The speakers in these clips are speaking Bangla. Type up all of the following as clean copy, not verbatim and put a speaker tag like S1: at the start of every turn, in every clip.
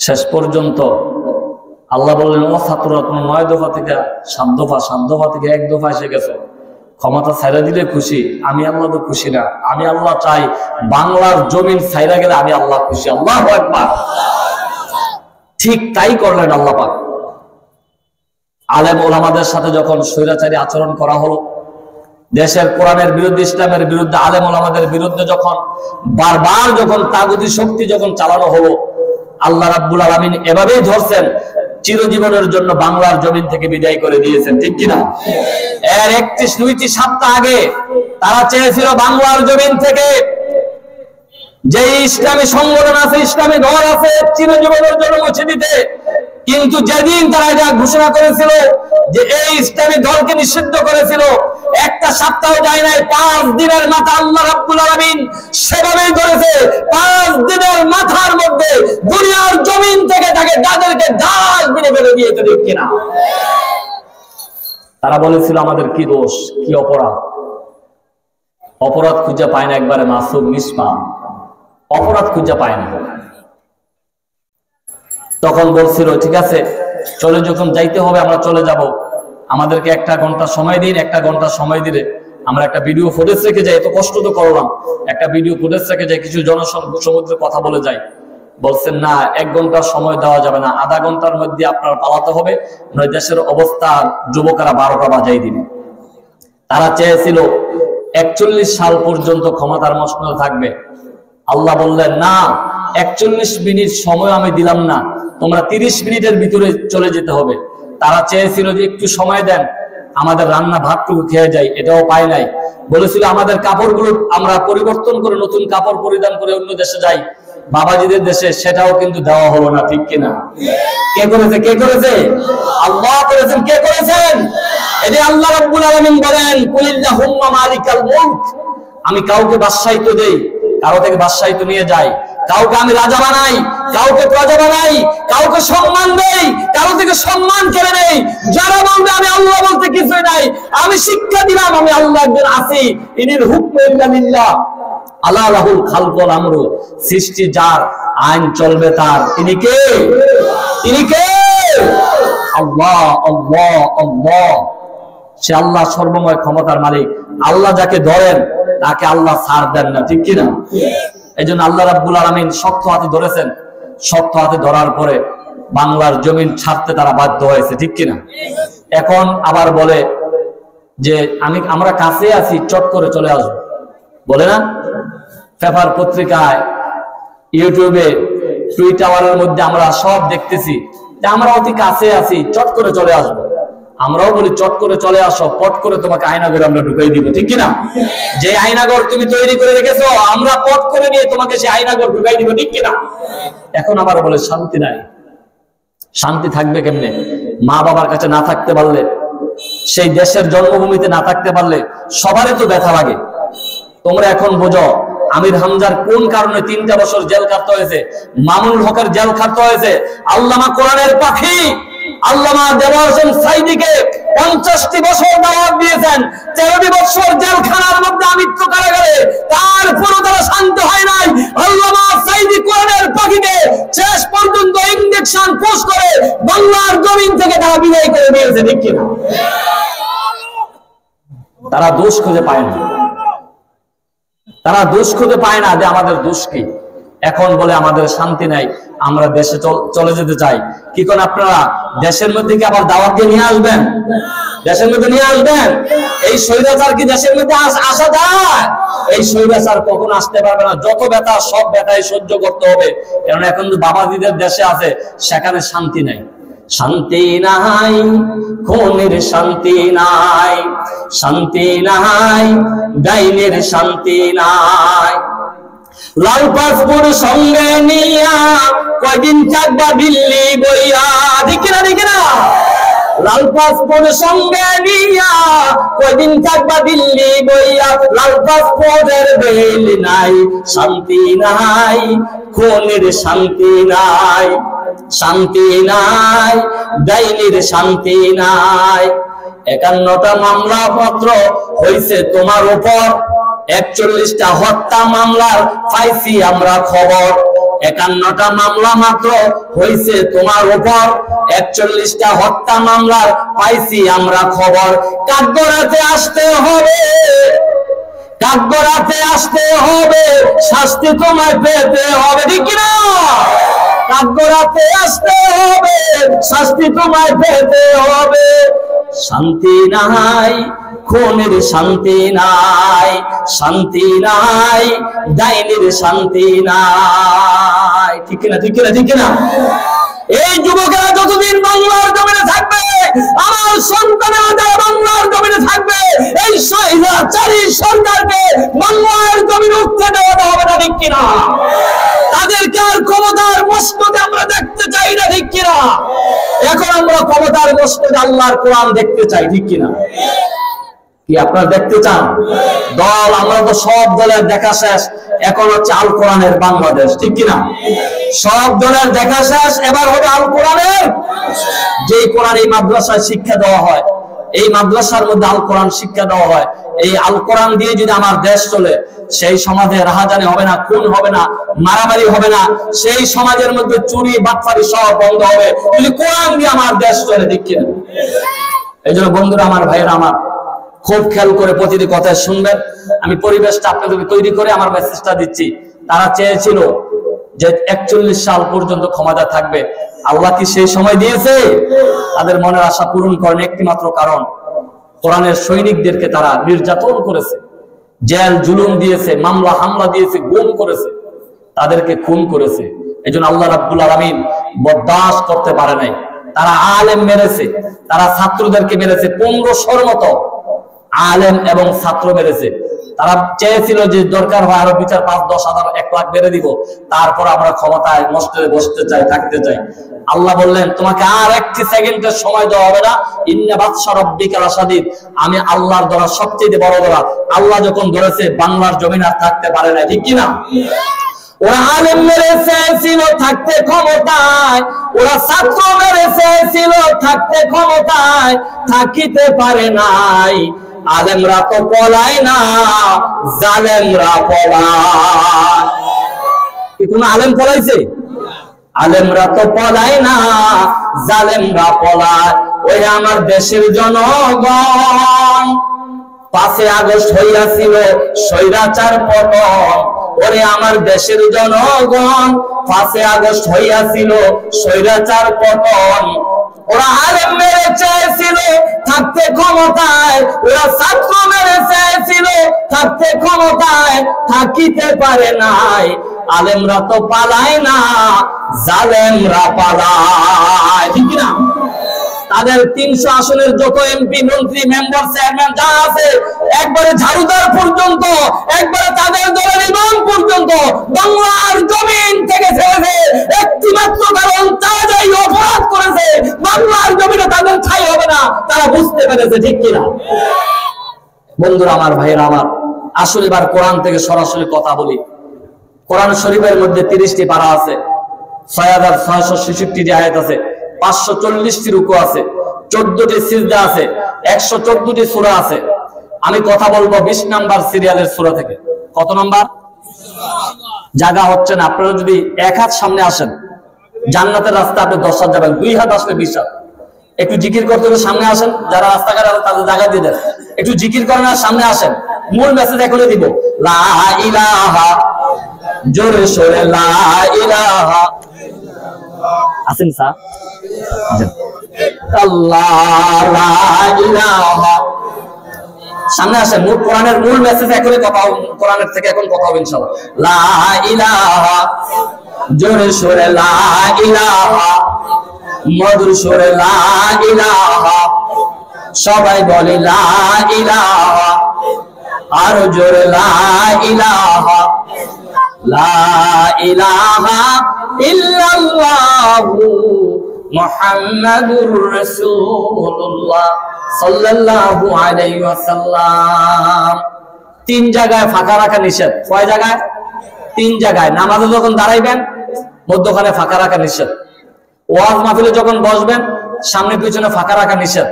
S1: শেষ পর্যন্ত আল্লাহ বললেন ও ছাত্ররা তোমার 9 দফা থেকে 7 দফা 7 দফা থেকে 1 দফা এসে গেছো, ক্ষমতা ছাইরা দিলে খুশি, আমি আল্লাহ তো খুশি না। আমি আল্লাহ চাই বাংলার জমিন ছাইরা গেলে আমি আল্লাহ খুশি। আল্লাহু আকবার। ঠিক তাই করলেন আল্লাহ পাক। আলেম ওলামাদের সাথে যখন স্বৈরাচারী আচরণ করা হলো, দেশের কোরআনের বিরুদ্ধে ইসলামের বিরুদ্ধে আলেম ওলামাদের বিরুদ্ধে যখন বারবার যখন তাগুতি শক্তি যখন চালানো হলো, আল্লাহ রাব্বুল আলামিন এভাবেই ধরছেন, চিরজীবনের জন্য বাংলার জমিন থেকে বিদায় করে দিয়েছেন। ঠিক কিনা? এর 31-2টি সপ্তাহ আগে তারা চেয়েছিল বাংলার জমিন থেকে যে ইসলামী সংগঠন আছে, ইসলামী দল আছে, চিরজীবনের জন্য মুছে দিতে। কিন্তু যেদিন তারা এটা ঘোষণা করেছিল যে এই ইসলামী দলকে নিষিদ্ধ করেছিল, একটা সপ্তাহ যায় নাই, 5 দিনের মাথা আল্লাহ রাব্বুল আলামিন সেভাবেই ধরেছে। 5 দিনের মাথার মধ্যে দুনিয়ার জমিন থেকে তাদেরকে ডাল মেরে ফেলে দিয়েছে। ঠিক কিনা? তারা বলেছিল আমাদের কি দোষ, কি অপরাধ? অপরাধ খুঁজে পায় না, একবারে মাসুম নিষ্পাপ, অপরাধ খুঁজে পায় না। তখন বলছিল ঠিক আছে, চলে যখন যাইতে হবে আমরা চলে যাব, আমাদেরকে 1 ঘন্টা সময় দিন। 1 ঘন্টা সময় দিলে আমরা একটা ভিডিও ফুটেজ রেখে যাই, এত কষ্ট তো করলাম, একটা ভিডিও ফুটেজ রেখে যাই, কিছু জনসমুদ্রে কথা বলে যাই। বলছেন না, 1 ঘন্টার সময় দেওয়া যাবে না, আধা ঘন্টার মধ্যে আপনার পালাতে হবে, নয় দেশের অবস্থা যুবকেরা 12টা বাজাই দিবে। তারা চেয়েছিল 41 সাল পর্যন্ত ক্ষমতার মসনদে থাকবে। আল্লাহ বললেন না, 41 মিনিট সময় আমি দিলাম না, তোমরা 30 মিনিটের ভিতরে চলে যেতে হবে। তারা চেয়েছিল যে একটু সময় দেন, আমাদের রান্না ভাতটুকু খেয়ে যাই, এটাও পায় নাই। বলেছিল আমাদের কাপড়গুলো আমরা পরিবর্তন করে নতুন কাপড় পরিধান করে অন্য দেশে যাই, বাবাজিদের দেশে, সেটাও কিন্তু দেওয়া হলো না। ঠিক কিনা? কে করেছে? কে করেছে? আল্লাহ করেছেন। কে করেছেন? এটা আল্লাহ রাব্বুল আলামিন বলেন, কুলিল্লাহুম্মা মালিকাল মুলক, আমি কাউকে বাদশাহিত্ব দেই, কারো থেকে বাদশাহিত্ব নিয়ে যাই, কাউকে আমি রাজা বানাই, কাউকে প্রজা বানাই, কাউকে সম্মান দেই, কারো থেকে সম্মান কেড়ে নেই। যারা বলবে আমি আল্লাহ বলতে কিছুই নাই, আমি শিক্ষা দিলাম আমি আল্লাহ একজন আছি। ইনিল হুকমু ইল্লা লিল্লাহ, আলা লাহুল খালকুল আমরু, সৃষ্টি যার, আইন চলবে তার। তিনি কে? তিনি কে? আল্লাহ। আল্লাহ আল্লাহ, সে আল্লাহ সর্বময় ক্ষমতার মালিক। আল্লাহ যাকে ধরেন তাকে আল্লাহ ছাড় দেন না। ঠিক কিনা? এই জন্য আল্লাহ রাব্বুল আলামিন শক্ত হাতে ধরেছেন। শক্ত হাতে ধরার পরে বাংলার জমিন ছাড়তে তারা বাধ্য হয়েছে। ঠিক কিনা? এখন আবার বলে যে আমরা কাছে আছি, চট করে চলে আসবো, বলে না? পেপার পত্রিকায়, ইউটিউবে, টুইটারের মধ্যে আমরা সব দেখতেছি যে আমরা অতি কাছে আছি, চট করে চলে আসবো। আমরাও বলি চট করে চলে আসো, পট করে তোমাকে আয়নাঘরে আমরা ঢুকাই দিব। ঠিক কিনা? যে আয়নাঘর তুমি তৈরি করে রেখেছো, আমরা পট করে নিয়ে তোমাকে সেই আয়নাঘর ঢুকাই দিব। ঠিক কিনা? এখন আবার বলে শান্তি নাই। শান্তি থাকবে কেমনে? মা বাবার কাছে না থাকতে পারলে, সেই দেশের জন্মভূমিতে না থাকতে পারলে সবারই তো ব্যথা লাগে। তোমরা এখন বোঝো আমির হামজার কোন কারণে 3টা বছর জেল খাটতে হয়েছে, মামুনুল হকের জেল খাটতে হয়েছে। আল্লামা কোরআনের পাখি আল্লামা দেওয়ার হোসেন সাইদিকে 50টি বছর দাওয়াত দিয়েছেন, 13টি বছর জেলখানার মধ্যে আমৃত্যু কারাগারে, তারপরও তারা শান্ত হয় নাই। আল্লামা সাইদি কোরআনের পাখিকে শেষ পর্যন্ত ইনজেকশন পোস্ট করে বাংলার জমিন থেকে তারা বিদায় করে দিয়েছে। ঠিক কিনা? তারা দোষ খুঁজে পায় না, তারা দোষ খুঁজে পায় না যে আমাদের দোষ কি। এখন বলে আমাদের শান্তি নাই, আমরা দেশে চলে যেতে চাই। কি কোন আপনারা দেশের মধ্যে কি আবার দাওয়াত দিয়ে নিয়ে আসবেন? দেশের মধ্যে নিয়ে আসবেন? এই স্বৈরাচার কি দেশের মধ্যে আসা যায়? এই স্বৈরাচার কখন আসতে পারবে না। যত ব্যথা, সব ব্যথাই সহ্য করতে হবে, কারণ এখন তো বাবাজিদের দেশে আছে, সেখানে শান্তি নাই। শান্তি নাই, খুনের শান্তি নাই, শান্তি নাই, ডাইনের শান্তি নাই। লাল পাসপোর্ট সঙ্গে নিয়া কয়দিন থাকবা দিল্লি বইয়া। ঠিক না? ঠিক না? লাল পাসপোর্ট সঙ্গে নিয়া কয়দিন থাকবা দিল্লি বইয়া। লাল পাসপোর্টের বেল নাই, শান্তি নাই, খুনের শান্তি নাই, শান্তি নাই, ডাইনির শান্তি নাই। 51টা মামলা পত্র হয়েছে তোমার উপর, 41টা হত্যা মামলার পাইছি আমরা খবর। 51টা মামলা মাত্র হয়েছে তোমার উপর, 41টা হত্যা মামলার পাইছি আমরা খবর। কাঠগড়াতে আসতে হবে, কাঠগড়াতে আসতে হবে, শাস্তি তোমায় পেতে হবে, ঠিক কিনা? কাঠগড়াতে আসতে হবে, শাস্তি তোমায় পেতে হবে। শান্তি নাই, খুনের শান্তি নাই, শান্তি নাই, ডাইনির শান্তি নাই, ঠিক কিনা, ঠিক কিনা, ঠিক কিনা? এই যুবকেরা যতদিন বাংলার জমিনে থাকবে, আমার সন্তানেরা যারা বাংলার জমিনে থাকবে, এই স্বৈরাচারী সরকারকে বাংলার জমিনে উঠতে দেওয়া হবে না, ঠিক কিনা? তাদেরকে আর ক্ষমতার মসনদে আমরা দেখতে চাই না, ঠিক কিনা? এখন আমরা ক্ষমতার মসনদে আল্লাহর কোরআন দেখতে চাই, ঠিক কিনা? কি আপনারা দেখতে চান? দল আমরা তো সব দলের দেখা শেষ, এখন হচ্ছে আল কোরআনের বাংলাদেশ, ঠিক কিনা? সব দলের দেখা শেষ, এবার হবে আল কোরআনের। যে কোরআন এই মাদ্রাসায় শিক্ষা দেওয়া হয়, এই মাদ্রাসার মধ্যে আল কোরআন শিক্ষা দেওয়া হয়, এই আল কোরআন দিয়ে যদি আমার দেশ চলে, সেই সমাজে রাহাজানি হবে না, খুন হবে না, মারামারি হবে না, সেই সমাজের মধ্যে চুরি বাটপারি সব বন্ধ হবে যদি কোরআন দিয়ে আমার দেশ চলে, ঠিক কিনা? এই জন্য বন্ধুরা আমার, ভাইয়েরা আমার, খুব খেয়াল করে প্রতিটি কথা শুনবেন। আমি পরিবেশটা আপনাদেরকে তৈরি করে আমার মেসেজটা দিচ্ছি। তারা চেয়েছিল যে 41 সাল পর্যন্ত ক্ষমতা থাকবে, আল্লাহ কি সেই সময় দিয়েছে? তাদের মনের আশা পূরণ করেন একটি মাত্র কারণ, কোরআনের সৈনিকদেরকে তারা নির্যাতন করেছে, জেল জুলুম দিয়েছে, মামলা হামলা দিয়েছে, গুম করেছে, তাদেরকে খুন করেছে। এই জন্য আল্লাহ রাব্বুল আলামিন বরদাস্ত করতে পারে নাই। তারা আলেম মেরেছে, তারা ছাত্রদেরকে মেরেছে, 1500-র মতো আলেম এবং ছাত্র মেরেছে। তারা চেয়েছিল যে দরকার হয় আরো 2, 4, 5, 10 হাজার 1 লাখ বেড়ে দিব, তারপর আমরা ক্ষমতায় মসজিদে বসতে চাই, থাকতে চাই। আল্লাহ বললেন তোমাকে আর একটি সেকেন্ডের সময় দেওয়া হবে না, ইন্না বাতশা রাব্বিকা লাশাদীদ, আমি আল্লাহর ধরা সবচেয়ে বড় ধরা। আল্লাহ যখন ধরেছে বাংলার জমিন আর থাকতে পারে না, ঠিক কিনা? ওরা আলেম মেরেছে ছিল থাকতে ক্ষমতায়, ওরা ছাত্র মেরেছে ছিল থাকতে ক্ষমতায়, থাকিতে পারে নাই। আলেমরা তো পলায় না, জালেমরা পলায়। কি কোন আলেম পলাইছে? আলেমরা তো পলায় না, জালেমরা পলায়। ওই আমার দেশের জনগণ 5 আগস্ট হইয়াছিল স্বৈরাচার পতন। ওরে আমার দেশের জনগণ 5 আগস্ট হইয়াছিল স্বৈরাচার পতন। ওরা আলেম মেরে চেয়েছিল থাকতে ক্ষমতায়, ওরা ছাত্র মেরে চেয়েছিল থাকতে ক্ষমতায়, থাকিতে পারে নাই। আলেমরা তো পালায় না, জালেমরা পালায়, ঠিক না? তাদের 300 আসনের যত এমপি, মন্ত্রী, মেম্বার, চেয়ারম্যান যা আছে, একবারে ঝাড়ুদার পর্যন্ত, একবারে তাদের দলের ইমাম পর্যন্ত বাংলার জমিন থেকে ছেড়েছে একটি মাত্র কারণ, তারা যাই অপরাধ করেছে বাংলার জমিনে তাদের ঠাঁই হবে না, তারা বুঝতে পেরেছে, ঠিক কিনা? বন্ধুরা আমার, ভাইয়েরা আমার, আসলে এবার কোরআন থেকে সরাসরি কথা বলি। কোরআন শরীফের মধ্যে 30টি পারা আছে, 6666টি আয়াত আছে, 540টি রুকু আছে, 14টি সিজদা আছে, 114টি সূরা আছে। আমি কথা বলবো 20 নাম্বার সিরিয়ালের সূরা থেকে। কত নাম্বার? জায়গা হচ্ছে না। আপনারা যদি 1 হাত সামনে আসেন, জান্নাতের রাস্তা আপনি 10 হাত যাবেন, 2 হাত আসলে 20 হাত। একটু জিকির করতে হবে, সামনে আসেন। যারা রাস্তাঘাটে আছে তাদের জায়গা দিয়ে দেন, একটু জিকির করেন আর সামনে আসেন। মূল মেসেজ এখনই দিব, লা ইলাহা, জোরে সোরে লা ইলাহা। আসেন স্যার, আল্লাহ লা ইলাহা, সামনে আসেন। কোরআনের মূল মেসেজ এখনই কথা, কোরআনের থেকে এখন কথা হবে ইনশাআল্লাহ। লা ইলাহা, জোরে সোরে লা ইলাহা, মধুর সুরে লা ইলাহা, সবাই বলে লা ইলাহা, আরো জোরে লা ইলাহা, লা ইলাহা ইল্লাল্লাহু মুহাম্মাদুর রাসূলুল্লাহ সাল্লাল্লাহু আলাইহি ওয়াসাল্লাম। 3 জায়গায় ফাঁকা রাখা নিষেধ। কয় জায়গায়? 3 জায়গায়। নামাজে যখন দাঁড়াইবেন মধ্যখানে ফাঁকা রাখা নিষেধ। ওয়াজ মাহফিলে যখন বসবেন সামনে পিছনে ফাঁকা রাখা নিষেধ।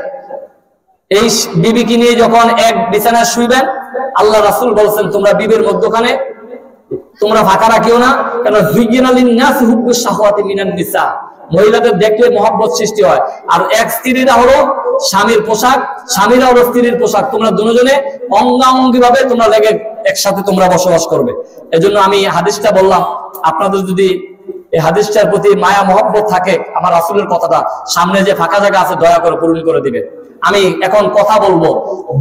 S1: এই বিবিকে নিয়ে যখন এক বিছানায় শুইবেন, আল্লাহ রাসূল বলছেন তোমরা বিবির মধ্যখানে তোমরা ফাঁকা রাখিও না, কারণ যুয়্যিনা লিন-নাসি হুব্বুশ শাহওয়াতি মিনান নিসা, মহিলাদের দেখলে মহব্বত সৃষ্টি হয়। আর এক স্ত্রীরা হলো স্বামীর পোশাক, স্বামীরা হলো স্ত্রীর পোশাক। তোমরা দুজনে অঙ্গাঙ্গি ভাবে তোমরা লেগে একসাথে তোমরা বসবাস করবে। এজন্য আমি হাদিসটা বললাম, আপনাদের যদি এই হাদিসটার প্রতি মায়া মহব্বত থাকে, আমার রাসূলের কথাটা, সামনে যে ফাঁকা জায়গা আছে দয়া করে পূরণ করে দিবে। আমি এখন কথা বলবো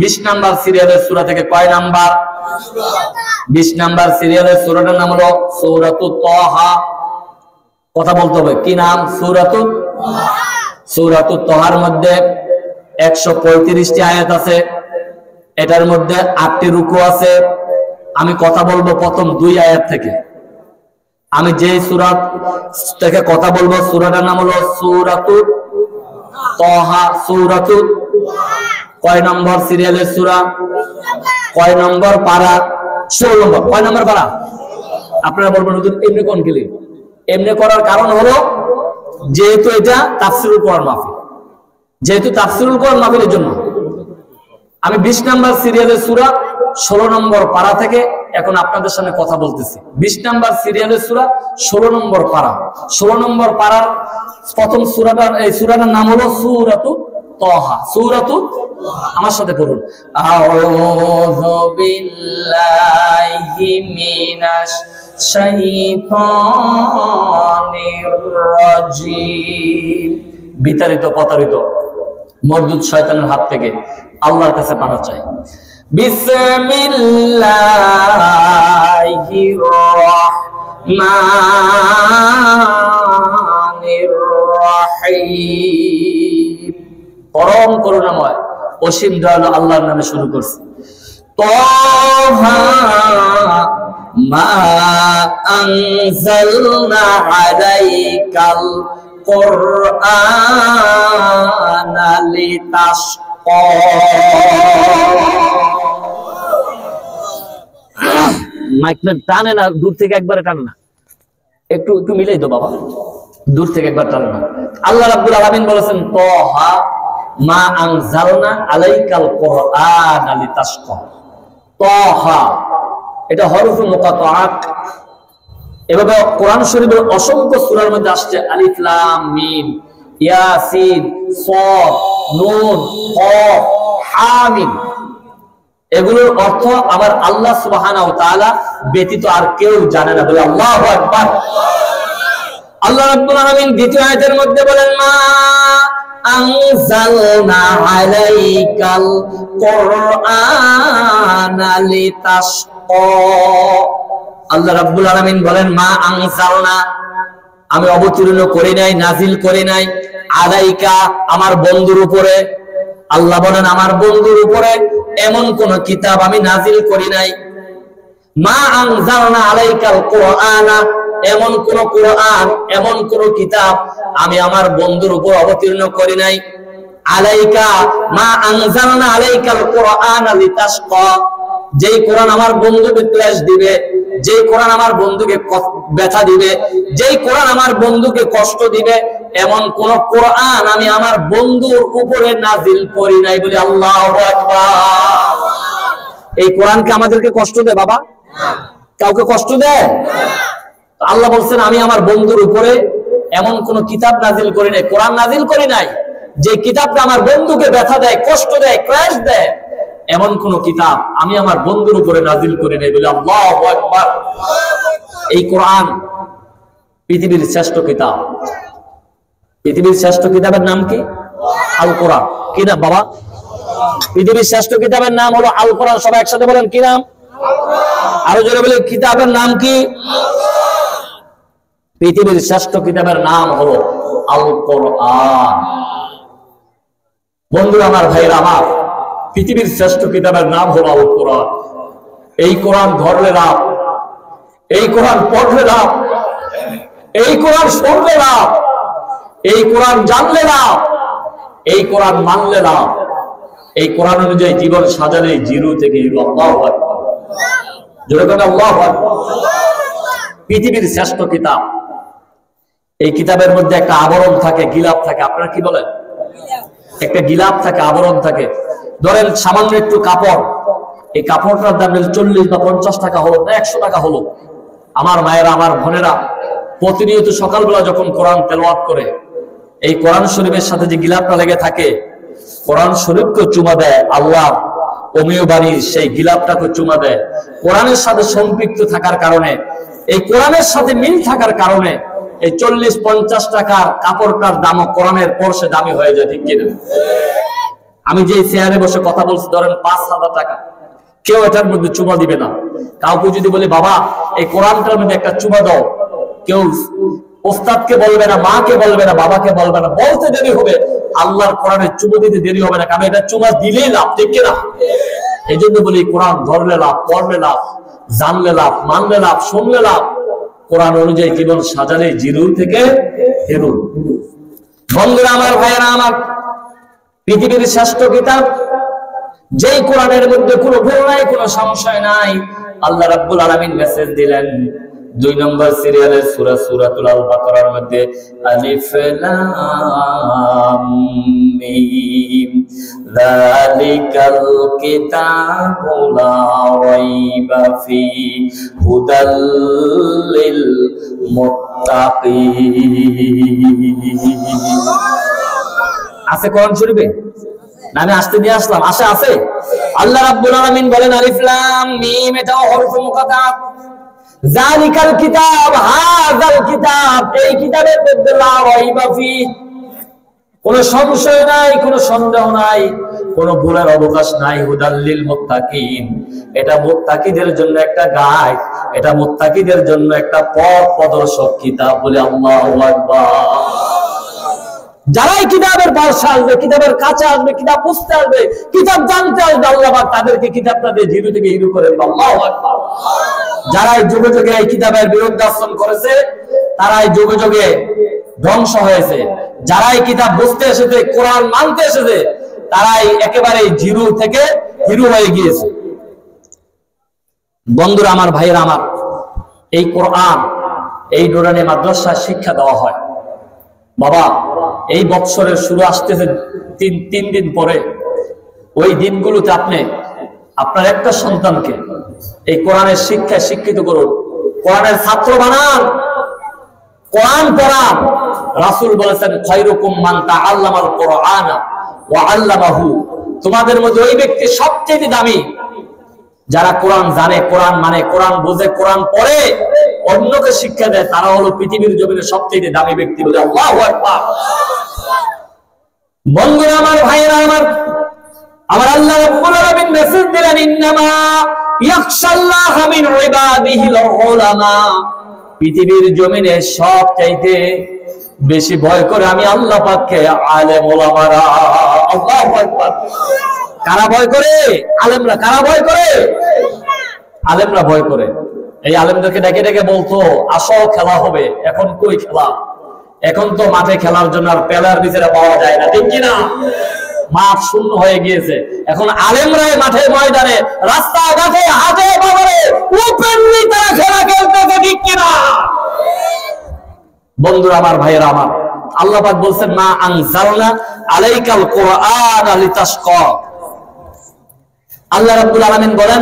S1: 20 নাম্বার সিরিয়ালের সূরা থেকে। কয় নাম্বার? 20 নাম্বার সিরিয়ালের সূরাটার নাম হলো সূরাতুত তাহা। কথা বলতে হবে, কি নাম? সূরাতুত তাহা। সূরাতুত তাহার মধ্যে 135টি আয়াত আছে, এটার মধ্যে 8টি রুকু আছে। আমি কথা বলবো প্রথম 2 আয়াত থেকে। আমি যে সূরা থেকে কথা বলবো সূরাটার নাম হলো সূরাতুত তাহা। সূরাতুত কয় নম্বর সিরিয়ালের সূরা? কয় নম্বর পারা? 16 নম্বর। কয় নম্বর পারা? আপনারা বলবেন এমনি কোন গেলে? এমনি করার কারণ হলো যেহেতু এটা তাফসীরুল কোরআন মাহফিল, যেহেতু তাফসীরুল কোরআন মাহফিলের জন্য আমি 20 নাম্বার সিরিয়ালের সূরা 16 নম্বর পারা থেকে এখন আপনাদের সামনে কথা বলতেছি। 20 নাম্বার সিরিয়ালের সূরা 16 নম্বর পারা। 16 নম্বর পারার প্রথম সূরাটার, এই সূরাটার নাম হলো সূরাতুত তাহা। সূরাতুত, আমার সাথে পড়ুন, আউযু বিল্লাহি মিনাশ শাইতানির রাজিম। বিতাড়িত প্রতারিত মরদুদ শয়তানের হাত থেকে আল্লাহর কাছে পানা চাই। বিসমিল্লাহির রাহমানির রাহিম। পরম করুণাময় অসীম দয়ালু আল্লাহর নামে শুরু করছি। তাহা মা আনজালনা আলাইকাল কুরআনা লিতাশকা। মাইকটা টানে না, দূর থেকে একবারে টানে না, একটু একটু মিলাই তো বাবা, দূর থেকে একবার টানে না। আল্লাহ রাব্বুল আলামিন বলেছেন তাহা মা আনজালনা আলাইকাল কুরআনা লিতাশকা। তাহা এটা হরফে মুকাত্তাআত। এভাবে কোরআন শরীফের অসংখ্য সূরার মধ্যে আসছে আলিফ লাম মিম, ইয়াসিন, সাদ, নুন, কফ, হামিম। এগুলোর অর্থ আমার আল্লাহ সুবহানাহু ওয়া তাআলা ব্যতীত আর কেউ জানে না। বলে আল্লাহু আকবার। আল্লাহ রাব্বুল আলামিন দ্বিতীয় আয়াতের মধ্যে বলেন মা আনজালনা আলাইকাল কুরআনা লিতাশকা। আল্লাহ রাব্বুল আলামিন বলেন মা আনজালনা, আমি অবতীর্ণ করি নাই, নাজিল করি নাই, আলাইকা আমার বন্ধুর উপরে। আল্লাহ বলেন আমার বন্ধুর উপরে এমন কোন কিতাব আমি নাজিল করি নাই। মা আনজালনা আলাইকাল কুরআনা, এমন কোন কুরআন, এমন কোন কিতাব আমি আমার বন্ধুর উপর অবতীর্ণ করি নাই। আলাইকা মা আনজালনা আলাইকাল কুরআনা লিতাশকা, যেই কোরআন আমার বন্ধুকে ক্লেশ দিবে, যেই কোরআন আমার বন্ধুকে ব্যথা দিবে, যেই কোরআন আমার বন্ধুকে কষ্ট দিবে, এমন কোন কোরআন আমি আমার বন্ধুর উপরে নাজিল করি নাই। বলি আল্লাহু আকবার। এই কোরআনকে আমাদেরকে কষ্ট দেয় বাবা? কাউকে কষ্ট দেয়? আল্লাহ বলছেন আমি আমার বন্ধুর উপরে এমন কোন কিতাব নাজিল করি নাই, কোরআন নাজিল করি নাই যে কিতাবটা আমার বন্ধুকে ব্যথা দেয়, কষ্ট দেয়, ক্লেশ দেয়, এমন কোন কিতাব আমি আমার বন্ধুর উপরে নাজিল করি নাই। বলে আল্লাহু আকবার। এই কোরআন পৃথিবীর শ্রেষ্ঠ কিতাব। পৃথিবীর শ্রেষ্ঠ কিতাবের নাম কি? আল কোরআন। কি নাম বাবা? পৃথিবীর শ্রেষ্ঠ কিতাবের নাম হলো আল কোরআন। সবাই একসাথে বলেন কি নাম? আরো জোরে বলে কিতাবের নাম কি? পৃথিবীর শ্রেষ্ঠ কিতাবের নাম হলো আল কোরআন। বন্ধুরা আমার, ভাইরা আমার, পৃথিবীর শ্রেষ্ঠ কিতাবের নাম হলো আল কোরআন। এই কোরআন ধরলে লাভ, এই কোরআন পড়লে লাভ, এই কোরআন শুনলে লাভ, এই কোরআন জানলে লাভ, এই কোরআন মানলে লাভ, এই কোরআন অনুযায়ী জীবন সাজালে জিরো থেকে হিরো। আল্লাহু আকবার। জোরে বলেন আল্লাহু আকবার। পৃথিবীর শ্রেষ্ঠ কিতাব। এই কিতাবের মধ্যে একটা আবরণ থাকে, গিলাপ থাকে। আপনারা কি বলেন? একটা গিলাপ থাকে, আবরণ থাকে। ধরেন সামান্য একটু কাপড়, এই কাপড়টার দাম 40 বা 50 টাকা হলো না 100 টাকা হলো, আমার মায়েরা, আমার বোনেরা, প্রতিনিয়ত সকালবেলা যখন কোরআন তেলাওয়াত করে, এই কোরআন শরীফের সাথে যে গিলাপটা লেগে থাকে, কোরআন শরীফকে চুমা দেয়, আল্লাহ অমীয় বাড়ির সেই গিলাপটাকে চুমা দেয়। কোরআনের সাথে সম্পৃক্ত থাকার কারণে, এই কোরআনের সাথে মিল থাকার কারণে এই 40-50 টাকার কাপড়টার দামও কোরআনের পরশে দামি হয়ে যায়, ঠিক কিনা? আমি যে চেয়ারে বসে কথা বলছি, ধরেন 5,000 টাকা, কেউ এটার মধ্যে চুমা দিবে না। কাউকে যদি বলি বাবা এই কোরআনটার মধ্যে একটা চুমা দাও, কেউ ওস্তাদকে বলবে না, মাকে বলবে না, বাবাকে বলবে না, বলতে দেরি হবে, আল্লাহর কোরআনের চুমা দিতে দেরি হবে না, কারণ এটা চুমা দিলেই লাভ, ঠিক কিনা? এই জন্য বলি কোরআন ধরলে লাভ, পড়লে লাভ, জানলে লাভ, মানলে লাভ, শুনলে লাভ। কোরআন অনুযায়ী জীবন সাজালে জিরু থেকে হিরু। বন্ধুরা আমার, ভাইয়েরা আমার, পৃথিবীর শ্রেষ্ঠ কিতাব, যেই কোরআনের মধ্যে কোনো ভুল নাই, কোনো সংশয় নাই। আল্লাহ রাব্বুল আলামিন মেসেজ দিলেন 2 নম্বর সিরিয়ালের সূরাতুল আল বাকারার মধ্যে, আলিফ লাম মিম যালিকাল কিতাবু লা রাইবা ফি হুদাল লিল মুত্তাকিন। আছে কোরআন শরীফে? না আমি আসতে দিয়ে আসলাম, আশা আছে। আল্লাহ রাব্বুল আলামিন বলেন আলিফ লাম মিম, এটাও হরফ মুকাদ্দার। যালিকাল কিতাব, হাযাল কিতাব, এই কিতাবের মধ্যে লা রাইবা ফি, কোনো সংশয় নাই, কোনো সন্দেহ নাই, কোনো ভুলের অবকাশ নাই। হুদাল লিল মুত্তাকিন, এটা মুত্তাকিদের জন্য একটা গাইড, এটা মুত্তাকিদের জন্য একটা পথ প্রদর্শক কিতাব। বলে আল্লাহু আকবার। যারাই কিতাবের পাশে আসবে, কিতাবের কাছে আসবে, কিতাব বুঝতে আসবে, কিতাব জানতে আসবে, আল্লাহ পাক তাদেরকে কিতাবটা দিয়ে জিরো থেকে হিরো করে দেবে। আল্লাহু আকবার। যারাই যুগে যুগে এই কিতাবের বিরুদ্ধে আচরণ করেছে, তারাই যুগে যুগে ধ্বংস হয়েছে। যারাই কিতাব বুঝতে এসেছে, কোরআন মানতে এসেছে, তারাই একেবারে জিরো থেকে হিরো হয়ে গিয়েছে। বন্ধুরা আমার, ভাইয়েরা আমার, এই কোরআন, এই নুরানি মাদ্রাসায় শিক্ষা দেওয়া হয়। বাবা, এই বৎসরের শুরু আসতেছে 3 দিন পরে। ওই দিনগুলোতে আপনি আপনার একটা সন্তানকে এই কোরআনের শিক্ষায় শিক্ষিত করুন, কোরআনের ছাত্র বানান, কোরআন পড়ান। রাসূল বলেছেন খায়রুকুম মান তাআল্লামাল কোরআনা ওয়া আল্লামাহু, তোমাদের মধ্যে ওই ব্যক্তি সবচেয়ে দামি যারা কোরআন জানে, কোরআন মানে, কোরআন বোঝে, কোরআন পড়ে, অন্যকে শিক্ষা দেয়, তারা হলো পৃথিবীর জমিনে সবচেয়ে দামি ব্যক্তি। বলে আল্লাহু আকবার। বন্ধুরা আমার, ভাইয়েরা আমার, আমার আল্লাহ রাব্বুল আলামিন মেসেজ দিলেন ইন্নামা ইয়াখশাল্লাহা মিন ইবাদিহিল উলামা, পৃথিবীর জমিনে সবচাইতে বেশি ভয় করে আমি আল্লাহ পাককে আলেম ওলামারা। আল্লাহু আকবার। কারা ভয় করে? আলেমরা। কারা ভয় করে? আলেমরা ভয় করে। এই আলেমদেরকে ডেকে ডেকে বলতো আসো খেলা হবে। এখন কই খেলা? এখন তো মাঠে খেলার জন্য আর প্লেয়ার বিচারে পাওয়া যায় না, ঠিক কিনা? মাঠ শূন্য হয়ে গিয়েছে। এখন আলেমরাই মাঠে ময়দানে, রাস্তাঘাটে, হাটে বাজারে ওপেনলি তারা খেলা খেলতেছে, ঠিক কিনা? বন্ধুরা আমার, ভাইয়েরা আমার, আল্লাহ পাক বলছেন মা আনজালনা আলাইকাল কুরআন লিতাশকা। আল্লাহ রাব্বুল আলামিন বলেন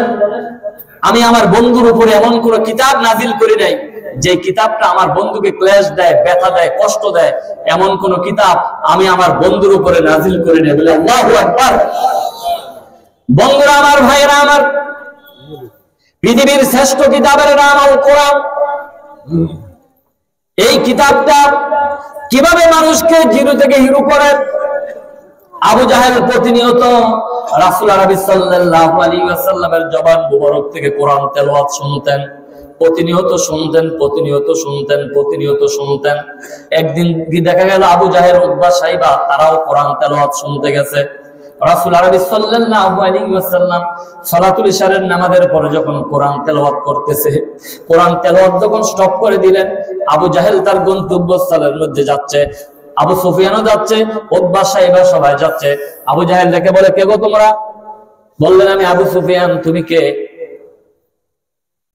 S1: আমি আমার বন্ধুর উপরে এমন কোন কিতাব নাজিল করি নাই যে কিতাবটা আমার বন্ধুকে ক্লেশ দেয়, ব্যথা দেয়, কষ্ট দেয়, এমন কোন কিতাব আমি আমার বন্ধুর উপরে নাজিল করি নাই। বলে আল্লাহু আকবার। বন্ধুরা আমার, ভাইয়েরা আমার, পৃথিবীর শ্রেষ্ঠ কিতাবের নাম আল কোরআন। এই কিতাবটা কিভাবে মানুষকে জিরো থেকে হিরো করে? আবু জাহেল প্রতিনিয়ত রাসূল আরবি সাল্লাল্লাহু আলাইহি ওয়াসাল্লামের জবান মুবারক থেকে কোরআন তেলাওয়াত শুনতেন, প্রতিনিয়ত শুনতেন, প্রতিনিয়ত শুনতেন, প্রতিনিয়ত শুনতেন। একদিন দেখা গেল আবু জাহেল, উতবা, সাইবা তারাও কোরআন তেলাওয়াত শুনতে গেছে। রাসূল আরবি সাল্লাল্লাহু আলাইহি ওয়াসাল্লাম সালাতুল ইশারের নামাজের পরে যখন কোরআন তেলাওয়াত করতেছে, কোরআন তেলাওয়াত যখন স্টপ করে দিলেন, আবু জাহেল তার গন্তব্যস্থলের মধ্যে যাচ্ছে, আবু সুফিয়ানও যাচ্ছে, উতবা, সাইবা সবাই যাচ্ছে। আবু জাহেল দেখে বলে কে গো তোমরা? বললেন আমি আবু সুফিয়ান। তুমি কে?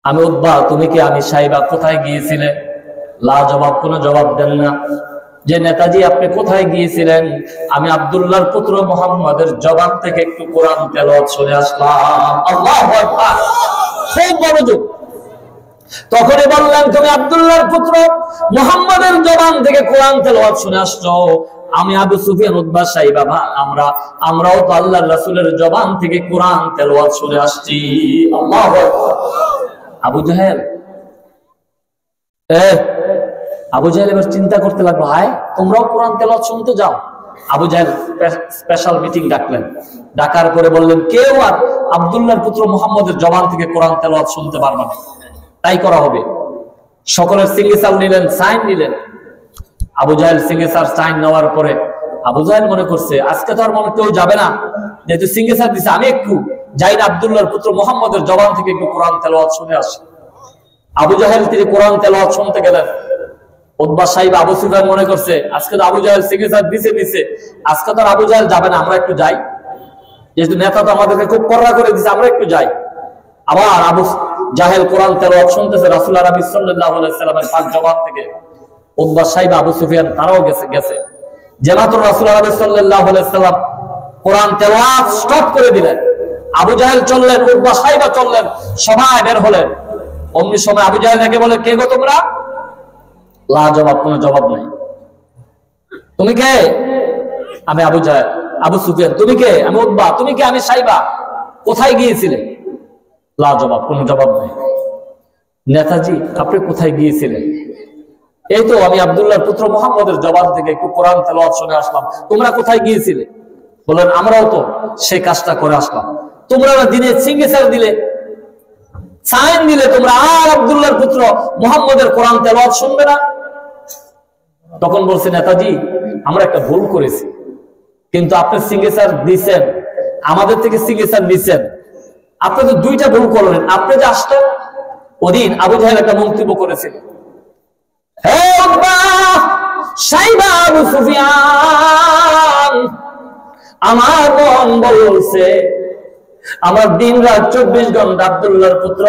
S1: আমি উতবা। তুমি কে? আমি সাইবা। কোথায় গিয়েছিলে? লা জবাব, কোনো জবাব দেন না। যে নেতাজি আপনি কোথায় গিয়েছিলেন? আমি আব্দুল্লাহর পুত্র মুহাম্মাদের জবান থেকে একটু কোরআন তেলাওয়াত শুনে আসলাম। আল্লাহু আকবার। খুব মনোযোগ। তখনই বললেন, তুমি আব্দুল্লাহর পুত্র মুহাম্মাদের জবান থেকে কোরআন তেলাওয়াত শুনে আসছো। আমি আবু সুফিয়ান, উতবা, সাইবা আমরাও তো আল্লাহর রাসূলের জবান থেকে কোরআন তেলাওয়াত শুনে আসছি। আল্লাহু আকবার। আবু জাহেল এবার চিন্তা করতে লাগলো, হায় তোমরাও কোরআন তেলাওয়াত শুনতে যাও। আবু জাহেল স্পেশাল মিটিং ডাকলেন। ডাকার পরে বললেন, কেউ আর আব্দুল্লাহর পুত্র মুহাম্মদের জবান থেকে কোরআন তেলাওয়াত শুনতে পারবে না, তাই করা হবে। সকলের সিগনেচার নিলেন, সাইন নিলেন। আবু জাহেল সিগনেচার সাইন নেওয়ার পরে আবু জাহেল মনে করছে, আজকে তো আর মনে কেউ যাবে না, যেহেতু সিগনেচার দিছে, আমি একটু যাই না আব্দুল্লাহর পুত্র মুহাম্মদের জবান থেকে একটু কোরআন তেলাওয়াত শুনে আসি। আবু জাহেল তিনি কোরআন তেলাওয়াত শুনতে গেলেন। উতবা, সাইবা, আবু সুফিয়ান মনে করছে, আজকে তো আবু জাহেল সিগনেচার দিছে, আজকে তো আর আবু জাহেল যাবে না, আমরা একটু যাই, যেহেতু নেতা তো আমাদেরকে খুব কড়া করে দিছে, আমরা একটু যাই। আবার আবু জাহেল কোরআন তেলাওয়াত শুনতেছে রাসূল আরবি সাল্লাল্লাহু আলাইহি সাল্লামের পাক জবান থেকে। উতবা, সাইবা, আবু সুফিয়ান তারাও গেছে। যেমাত্র রাসূল আরবি সাল্লাল্লাহু আলাইহি সাল্লাম কোরআন তেলাওয়াত স্টপ করে দিলেন, আবু জাহেল চললেন, উতবা, সাইবা চললেন, সবাই বের হলেন। অমনি সময় আবু জাহেল নাকি বলে, কে গো তোমরা? লা জবাব, কোনো জবাব নাই। তুমি কে? আমি আবু জাহেল। আবু সুফিয়ান, তুমি কে? আমি উতবা। তুমি কে? আমি সাইবা। কোথায় গিয়েছিলে? লা জবাব, কোনো জবাব নাই। নেতাজি, আপনি কোথায় গিয়েছিলেন? এই তো আমি আব্দুল্লাহর পুত্র মুহাম্মদের জবান থেকে একটু কোরআন তেলাওয়াত শুনে আসলাম। তোমরা কোথায় গিয়েছিলে? বলেন, আমরাও তো সেই কাজটা করে আসলাম। তোমরা দিনে সিগনেচার দিলে, সাইন দিলে, তোমরা আর আব্দুল্লাহর পুত্র মুহাম্মদের কোরআন তেলাওয়াত শুনবে না? তখন বলছে, নেতাজি আমরা একটা ভুল করেছি, কিন্তু আপনি সিগনেচার দিচ্ছেন, আমাদের থেকে সিগনেচার নিচ্ছেন, আপনি তো দুইটা ভুল করলেন। আপনি যে আসতেন ওদিন আবু জাহেল একটা মন্তব্য করেছিল, হে উতবা, সাইবা, আবু সুফিয়ান, আমার মন বলছে আমার দিন রাত 24 ঘন্টা আব্দুল্লাহর পুত্র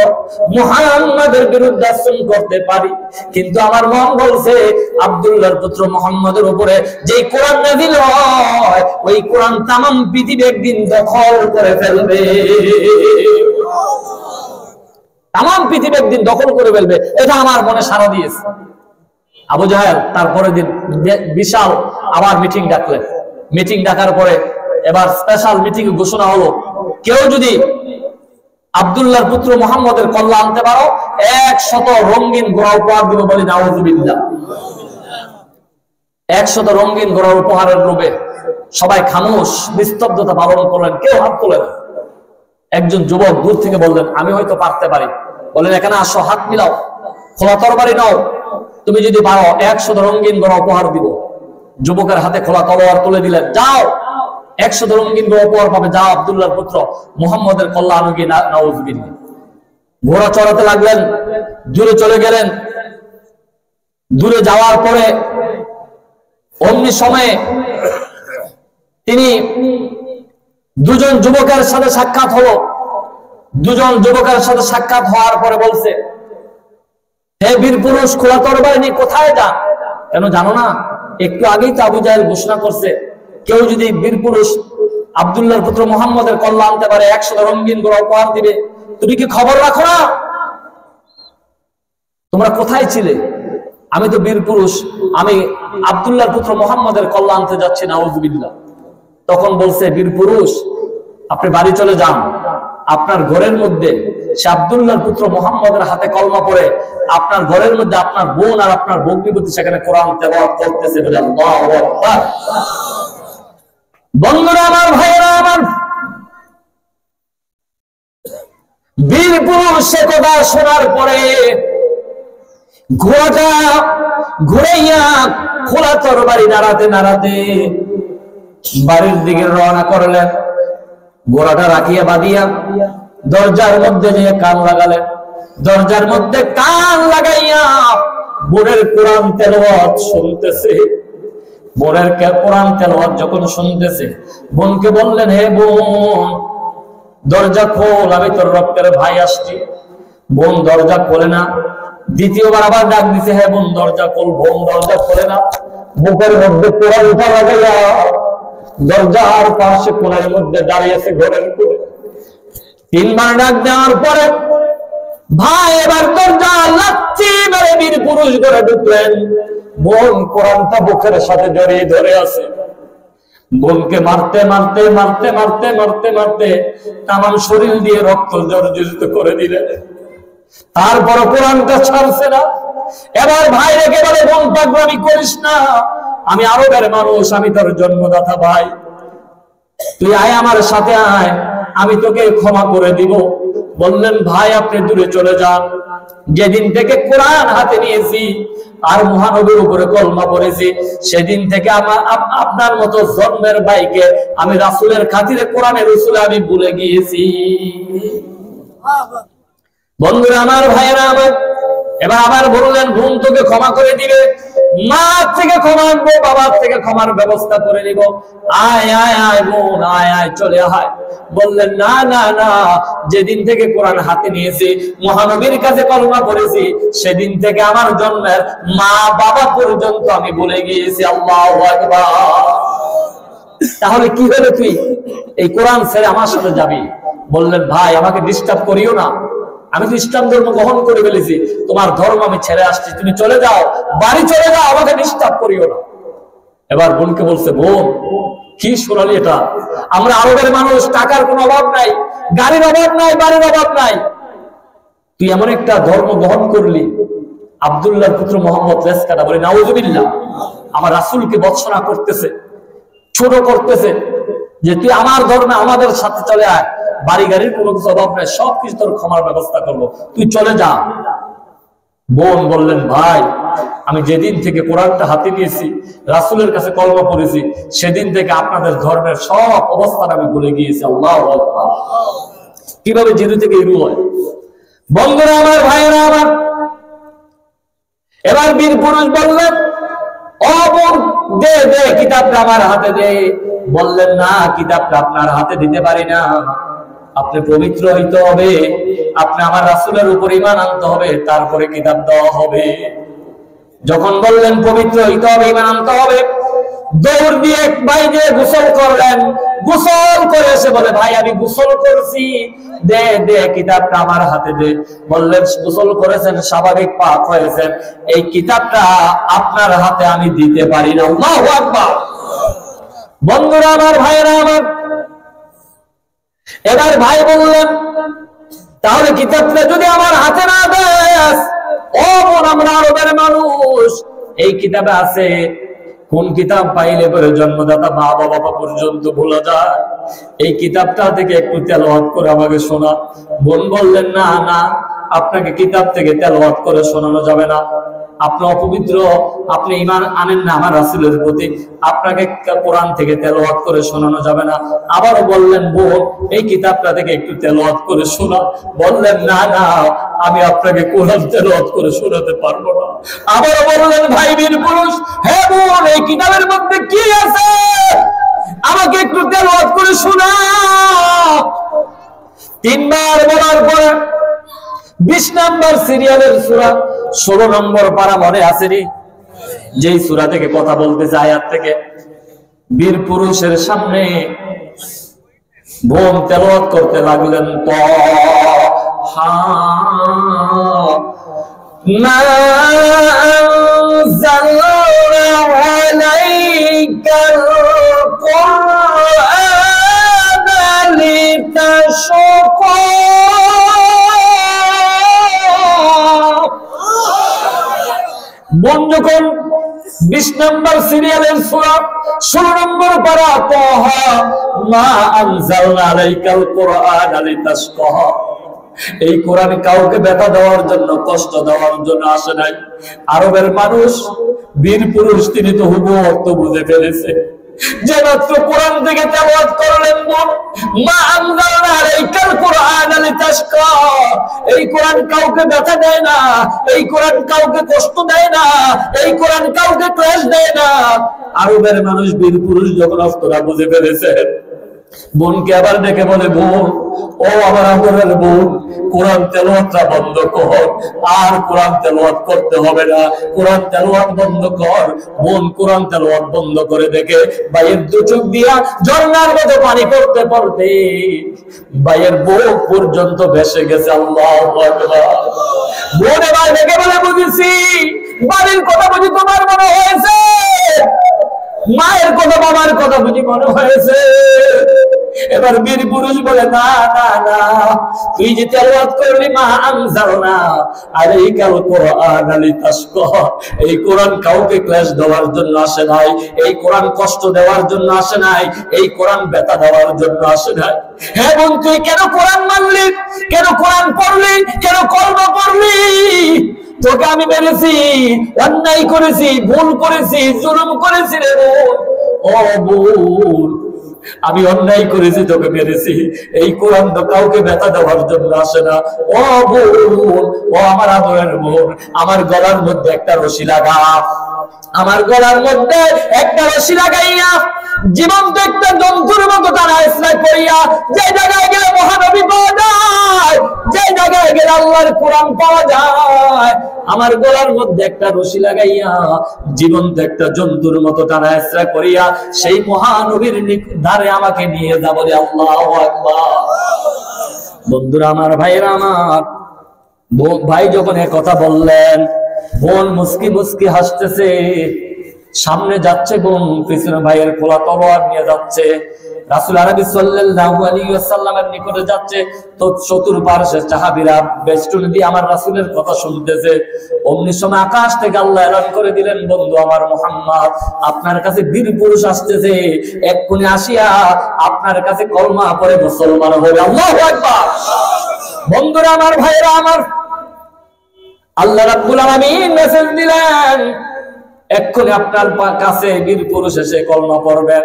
S1: মুহাম্মাদের বিরুদ্ধে আচরণ করতে পারি, কিন্তু আমার মন বলছে আব্দুল্লাহর পুত্র মুহাম্মাদের উপরে যে কোরআন নাযিল হয়, ওই কোরআন तमाम পৃথিবী একদিন দখল করে ফেলবে। तमाम পৃথিবী একদিন দখল করে ফেলবে, এটা আমার মনে সাড়া দিয়েছে। আবু জাহেল তারপরে দিন বিশাল আবার মিটিং ডাকলেন। মিটিং ডাকার পরে এবার স্পেশাল মিটিং ঘোষণা হলো, কেউ যদি আব্দুল্লাহর পুত্র মুহাম্মদের কল্লা আনতে পারো 100 রঙিন ঘোড়া উপহার দিব, বলি নাউযুবিল্লাহ। 100 রঙিন ঘোড়ার উপহারের লোভে সবাই খামোশ নিস্তব্ধতা পালন করলেন, কেউ হাত তোলেন। একজন যুবক দূর থেকে বললেন, আমি হয়তো পারতে পারি। বলেন, এখানে আসো, হাত মিলাও, খোলা তরবারি নাও, তুমি যদি পারো 100 রঙিন ঘোড়া উপহার দিব। যুবকের হাতে খোলা তলোয়ার তুলে দিলেন, যাও 100 রঙিন ঘোড়া উপহার পাবে, যাও আব্দুল্লাহর পুত্র মুহাম্মদের কল্লা আনো গিয়ে নাউযুবিল্লাহ। ঘোড়া চড়াতে লাগলেন, দূরে চলে গেলেন। দূরে যাওয়ার পরে অমনি সময়ে তিনি দুজন যুবকের সাথে সাক্ষাৎ হলো। দুজন যুবকের সাথে সাক্ষাৎ হওয়ার পরে বলছে, হে বীর পুরুষ, খোলা তরবারি নিয়ে কোথায় যান? কেন জানো না? একটু আগেই তো আবু জাহেল ঘোষণা করছে, কেউ যদি বীর পুরুষ আব্দুল্লাহর পুত্র মুহাম্মদের কল্লা আনতে পারে 100 রঙিন ঘোড়া উপহার দিবে। তুমি কি খবর রাখো না? তোমরা কোথায় ছিলে? আমি তো বীর পুরুষ, আমি আব্দুল্লাহর পুত্র মুহাম্মদের কল্লা আনতে যাচ্ছি, নাউযুবিল্লাহ। তখন বলছে, বীর পুরুষ, আপনি বাড়ি চলে যান, আপনার ঘরের মধ্যে সে আব্দুল্লাহর পুত্র মুহাম্মদের হাতে কলমা পড়ে আপনার ঘরের মধ্যে আপনার বোন আর আপনার ভগ্নিপতি সেখানে কোরআন তেলাওয়াত করতেছে। বলে আল্লাহু আকবার। বন্ধুরা আমার, ভাইয়েরা আমার, বীর পুরুষ সে কথা শোনার পরে ঘোড়াটা ঘুরাইয়া খোলা তরবারি নাড়াতে নাড়াতে বাড়ির দিকে রওনা করলেন। ঘোড়াটা রাখিয়া বাঁধিয়া দরজার মধ্যে যে কান লাগালেন। দরজার মধ্যে কান লাগাইয়া বোনের কোরআন তেলাওয়াত শুনতেছে। বোনের কোরআন তেলাওয়াত যখন শুনতেছে, বোনকে বললেন, হে বোন, দরজা খোল, আমি তোর রক্তের ভাই আসছি। বোন দরজা খোলে না। দ্বিতীয়বার আবার ডাক দিছে, হে বোন দরজা খোল। বোন দরজা খোলে না। বুকের মধ্যে কোরআন উঠা লাগাইয়া দরজার পাশে কোণের মধ্যে দাঁড়িয়েছে ঘরের কোণে। 3বার ডাক দেওয়ার পরে ভাই এবার দরজা লাচ্ছি মেরে বীর পুরুষ করে ঢুকলেন। বোন কোরআনটা বুকের সাথে জড়িয়ে ধরে আছে। বোনকে মারতে মারতে মারতে মারতে মারতে মারতে তামাম শরীর দিয়ে রক্ত জর্জরিত করে দিলেন। তারপর কোরআনটা ছাড়ছে না। এবার ভাই রেখে বলে, বোন পাগলামি করিস না, আমি আরবের মানুষ, আমি তোর জন্মদাতা ভাই, তুই আয় আমার সাথে আয়, আমি তোকে ক্ষমা করে দিব। বললেন ভাই আপনি দূরে চলে যান, যেদিন থেকে কোরআন হাতে নিয়েছি আর মহানবীর উপরে কলমা পড়েছি সেদিন থেকে আপনার মতো জন্মের ভাইকে আমি রাসূলের খাতিরে কোরআনের রাসূলে আমি ভুলে গিয়েছি। বন্ধুরা আমার, ভাইরা আমার, এবার আবার বললেন বোন তোকে ক্ষমা করে দিবে, মা থেকে ক্ষমা আনবো, বাবার থেকে ক্ষমার ব্যবস্থা করে নিব, আয় আয় আয় বোন আয় আয় চলে আয়। বললেন না না না, যেদিন থেকে কোরআন হাতে নিয়েছি মহানবীর কাছে কলমা পড়েছি সেদিন থেকে আমার জন্মের মা বাবা পর্যন্ত আমি ভুলে গিয়েছি। আল্লাহু আকবার। তাহলে কি হলো, তুই এই কোরআন ছেড়ে আমার সাথে যাবি? বললেন ভাই আমাকে ডিস্টার্ব করিও না, আমি তো ইসলাম ধর্ম গ্রহণ করে ফেলেছি, তোমার ধর্ম আমি ছেড়ে আসছি, তুমি চলে যাও, বাড়ি চলে যাও, আমাকে ডিস্টার্ব করিও না। এবার বোনকে বলছে, বোন কি শোনালি এটা? আমরা আরবের মানুষ, টাকার কোনো অভাব নাই, গাড়ির অভাব নাই, বাড়ির অভাব নাই, তুই এমন একটা ধর্ম গ্রহণ করলি। আব্দুল্লাহর পুত্র মোহাম্মদ লেসকাটা বলে নাউজুবিল্লাহ, আমার রাসূলকে বর্ণনা করতেছে, ছোট করতেছে যে তুই আমার ধর্মে আমাদের সাথে চলে আয়, বাড়ি গাড়ির কোনো কিছু অভাব নাই, সবকিছু তোর ক্ষমার ব্যবস্থা করবো, তুই চলে যা। বোন বললেন ভাই আমি যেদিন থেকে কোরআনটা হাতে নিয়েছি রাসূলের কাছে কলমা পড়েছি সেদিন থেকে আপনাদের ধর্মের সব অবস্থান আমি ভুলে গিয়েছি। আল্লাহু আকবার। কিভাবে জিরো থেকে হিরো হয়? বন্ধুরা আমার, ভাইয়েরা আমার, এবার বীর পুরুষ বললেন ও বোন দে দে কিতাবটা আমার হাতে দে। বললেন না, কিতাবটা আপনার হাতে দিতে পারি না, আপনি পবিত্র হইতে হবে, আপনি আমার রাসূলের উপর ঈমান আনতে হবে, তারপরে কিতাব দেওয়া হবে। যখন বললেন পবিত্র হইতে হবে, ঈমান আনতে হবে, দৌড় দিয়ে এক ভাই দিয়ে গোসল করলেন। গোসল করে এসে বলে ভাই আমি গোসল করছি, দে দে কিতাবটা আমার হাতে দে। বললেন গোসল করেছেন, স্বাভাবিক পাক হয়েছেন, এই কিতাবটা আপনার হাতে আমি দিতে পারি না। আল্লাহু আকবার। বন্ধুরা আমার, ভাইরা আমার, এবার ভাই বললেন তাহলে কিতাবটা যদি আমার হাতে না দেস, ও বোন আমরা আরবের মানুষ, এই কিতাবে আছে কোন কিতাব পাইলে পরে জন্মদাতা মা বাবা পর্যন্ত ভুলে যায়, এই কিতাবটা থেকে একটু তেলাওয়াত করে আমাকে শোনা। বোন বললেন না না, আপনাকে কিতাব থেকে তেলাওয়াত করে শোনানো যাবে না, আপনি অপবিত্র, আপনি ঈমান আনেন না আমার রাসূলের প্রতি, আপনাকে কোরআন থেকে তেলাওয়াত করে শোনানো যাবে না। আবারও বললেন বোন এই কিতাবটা থেকে একটু তেলাওয়াত করে শোনা। বললেন না না, আমি আপনাকে কোরআন তেলাওয়াত করে শোনাতে পারবো না। আবারও বললেন ভাই বীর পুরুষ, হে বোন এই কিতাবের মধ্যে কি আছে আমাকে একটু তেলাওয়াত করে শোনা। তিনবার বলার পরে 20 নম্বর সিরিয়ালের সূরা 16 নম্বর পারা মনে আসেনি, যেই সূরা থেকে কথা বলতেছে আয়াত থেকে, বীর পুরুষের সামনে বোন তেলাওয়াত করতে লাগলেন তাহা মা আনজালনা আলাইকাল কুরআনা লিতাশকা। বোন যখন 20 নম্বর সিরিয়ালের সূরা 16 নম্বর পারা তাহা মা আনজালনা আলাইকাল কুরআনা লিতাশকা, এই কোরআন কাউকে ব্যথা দেওয়ার জন্য, কষ্ট দেওয়ার জন্য আসে নাই। আরবের মানুষ বীর পুরুষ তিনি তো হুবহু অর্থ বুঝে ফেলেছে, যে মাত্র কোরআন থেকে তেলাওয়াত করলেন বোন মা আনজালনা আলাইকাল কুরআনা লিতাশকা, এই কোরআন কাউকে ব্যথা দেয় না, এই কোরআন কাউকে কষ্ট দেয় না, এই কোরআন কাউকে ক্লেশ দেয় না। আরবের মানুষ বীর পুরুষ যখন অর্থটা বুঝে ফেলেছে বোনকে আবার ডেকে বলে, বোন, ও আমার আমরের বোন, কোরআন তেলাওয়াতটা বন্ধ কর, আর কোরআন তেলাওয়াত করতে হবে না, কোরআন তেলাওয়াত বন্ধ কর। বোন কোরআন তেলাওয়াত বন্ধ করে দেখে ভাইয়ের দু চোখ দিয়া ঝর্ণার মতো পানি পড়তে পড়তে ভাইয়ের বুক পর্যন্ত ভেসে গেছে। আল্লাহু আকবার। বোন এবার ডেকে বলে, বুঝেছি, বাড়ির কথা বুঝি তোমার মনে হয়েছে, মায়ের কথা বাবার কথা বুঝি মনে হয়েছে। এবার বীর পুরুষ বলে, না না না, তুই যে তেলাওয়াত করলি মা আনজালনা আলাইকাল কুরআন লিতাশকা, এই কোরআন কাউকে ক্লেশ দেওয়ার জন্য আসে নাই, এই কোরআন কষ্ট দেওয়ার জন্য আসে নাই, এই কোরআন ব্যথা দেওয়ার জন্য আসে নাই। হ্যাঁ বোন, তুই কেন কোরআন মানলি, কেন কোরআন পড়লি, কেন কলমা পড়লি? তোকে আমি মেরেছি, অন্যায় করেছি, ভুল করেছি, জুলুম করেছি রে বোন। ও বোন, আমি অন্যায় করেছি, তোকে মেরেছি, এই কোরআন তো কাউকে ব্যথা দেওয়ার জন্য আসে না। ও বোন, ও আমার আদরের বোন, আমার গলার মধ্যে একটা রশি লাগা, আমার গলার মধ্যে একটা রশি লাগাইয়া জীবন্ত একটা জন্তুর মতো তারা ইসলাম করিয়া যে জায়গায় গেলে মহানবী পাওয়া যায়, যে জায়গায় গেলে আল্লাহর কোরআন পাওয়া যায়, আমার গলার মধ্যে একটা রশি লাগাইয়া জীবন্ত একটা জন্তুর মতো তারা ইসলাম করিয়া সেই মহানবীর ধারে আমাকে নিয়ে যা। বলে আল্লাহু আকবার। বন্ধুরা আমার, ভাইরা আমার, ভাই যখন এ কথা বললেন, বোন মুস্কি মুস্কি হাসতেছে। সামনে যাচ্ছে বোন, পিছনে ভাইয়ের খোলা তলোয়ার নিয়ে যাচ্ছে। রাসূল আরবি সাল্লাল্লাহু আলাইহি ওয়াসাল্লামের নিকটে যাচ্ছে, তো চতুর্পার্শ্বে সাহাবীরা বেষ্টনী দিয়ে আমার রাসূলের কথা শুনতেছে। অমনি সময় আকাশ থেকে আল্লাহ এলান করে দিলেন, বন্ধু আমার মুহাম্মদ, আপনার কাছে বীর পুরুষ আসতেছে, এক্ষুনি আসিয়া আপনার কাছে কলমা পড়ে মুসলমান হবে। আল্লাহু আকবার। বন্ধুরা আমার, ভাইরা আমার, আল্লাহ রাব্বুল আলামিন মেসেজ দিলেন, এক্ষুনি আপনার কাছে বীর পুরুষ এসে কলমা পড়বেন।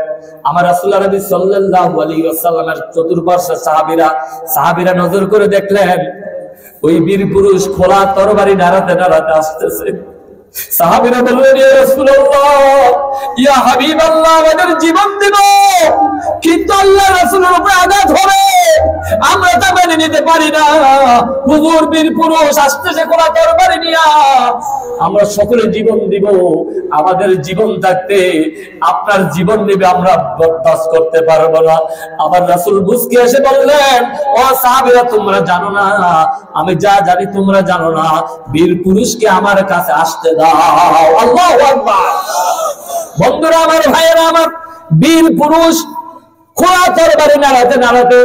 S1: আমার রাসূল আরবি সাল্লাল্লাহু আলাইহি ওয়াসাল্লামের চতুর্পার্শ্বে সাহাবীরা নজর করে দেখলেন, ওই বীর পুরুষ খোলা তরবারি নাড়াতে নাড়াতে আসতেছে। সাহাবীরা বললেন, ইয়া রাসূলুল্লাহ, ইয়া হাবিবাল্লাহ, আমাদের জীবন দিব, কিন্তু আল্লাহ রাসূলের উপরে আঘাত হবে, আমরা তা মেনে নিতে পারি না। হুজুর, বীর পুরুষ আসতেছে খোলা তরবারি নিয়া, আমরা সকলে জীবন দিব, আমাদের জীবন থাকতে আপনার জীবন নেবে আমরা বরদাস্ত করতে পারবো না। আমার রাসূল মুস্কি এসে বললেন, ও সাহাবীরা, তোমরা জানো না, আমি যা জানি তোমরা জানো না, বীর পুরুষকে আমার কাছে আসতে দাও। আল্লাহু আকবার। বন্ধুরা আমার, ভাইয়েরা আমার, বীর পুরুষ খোলা তরবারি নাড়াতে নাড়াতে